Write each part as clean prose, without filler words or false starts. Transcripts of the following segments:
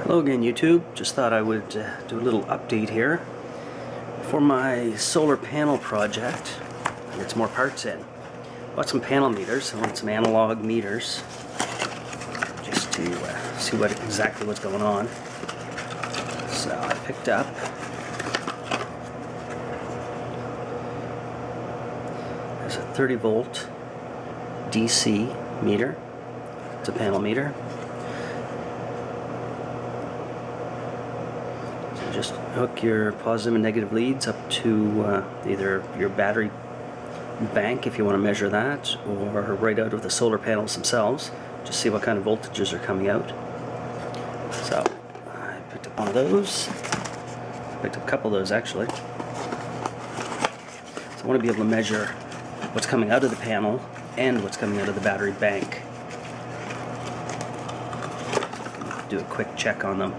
Hello again, YouTube. Just thought I would do a little update here for my solar panel project. I get some more parts in. Bought some panel meters. I want some analog meters just to see exactly what's going on. So I picked up there's a 30 volt DC meter. It's a panel meter. Just hook your positive and negative leads up to either your battery bank if you want to measure that, or right out of the solar panels themselves. Just see what kind of voltages are coming out. So I picked up one of those. Picked up a couple of those actually. So I want to be able to measure what's coming out of the panel and what's coming out of the battery bank. Do a quick check on them.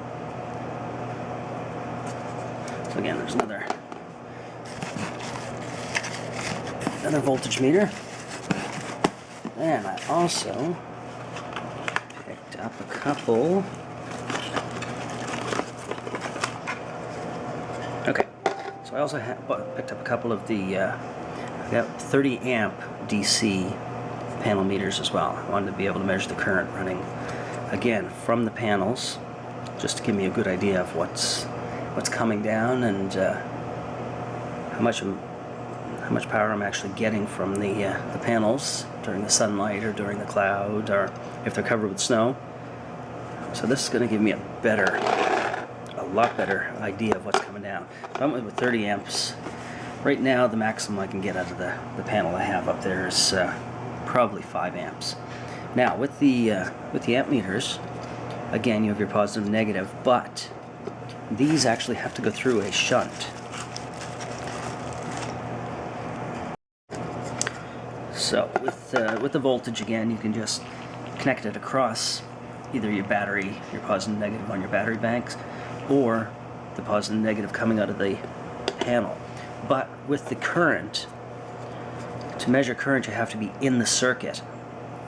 So again, there's another voltage meter. And I also picked up a couple. Okay, so I also picked up a couple of the I got 30 amp DC panel meters as well. I wanted to be able to measure the current running again from the panels, just to give me a good idea of what's coming down and how much power I'm actually getting from the panels during the sunlight or during the cloud, or if they're covered with snow. So this is going to give me a lot better idea of what's coming down. I'm with 30 amps. Right now the maximum I can get out of the panel I have up there is probably 5 amps. Now with the amp meters, again you have your positive and negative, but these actually have to go through a shunt. So with the voltage, again, you can just connect it across either your battery, your positive and negative on your battery banks, or the positive and negative coming out of the panel. But with the current, to measure current, you have to be in the circuit.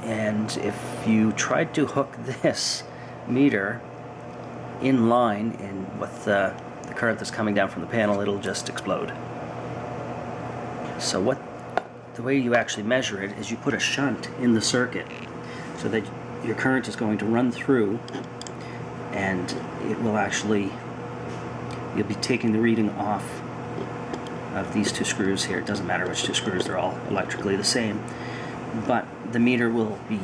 And if you tried to hook this meter in line with the current that's coming down from the panel, it'll just explode. So the way you actually measure it is you put a shunt in the circuit so that your current is going to run through, and it will actually, you'll be taking the reading off of these two screws here. It doesn't matter which two screws, they're all electrically the same, but the meter will be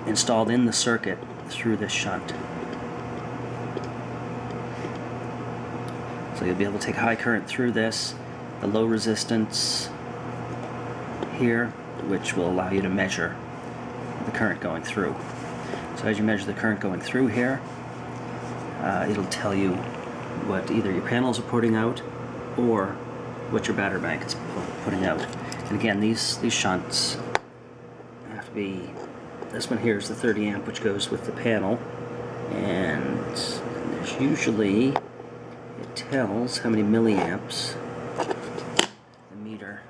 installed in the circuit through this shunt. So you'll be able to take high current through this, the low resistance here, which will allow you to measure the current going through. So as you measure the current going through here, it'll tell you what either your panels are putting out or what your battery bank is putting out. And again, these shunts have to be, this one here is the 30 amp, which goes with the panel, and there's usually, it tells how many milliamps the meter.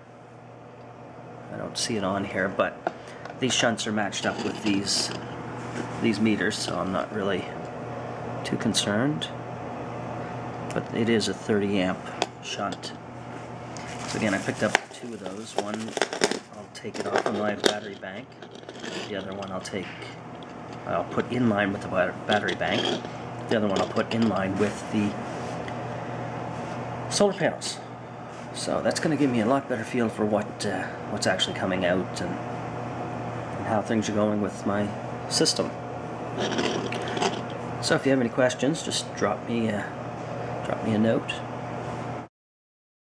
I don't see it on here, but these shunts are matched up with these meters, so I'm not really too concerned. But it is a 30 amp shunt. So again, I picked up 2 of those. One, I'll take it off of my battery bank. The other one I'll put in line with the battery bank. The other one I'll put in line with the solar panels. So that's going to give me a lot better feel for what's actually coming out and how things are going with my system. So if you have any questions, just drop me a note.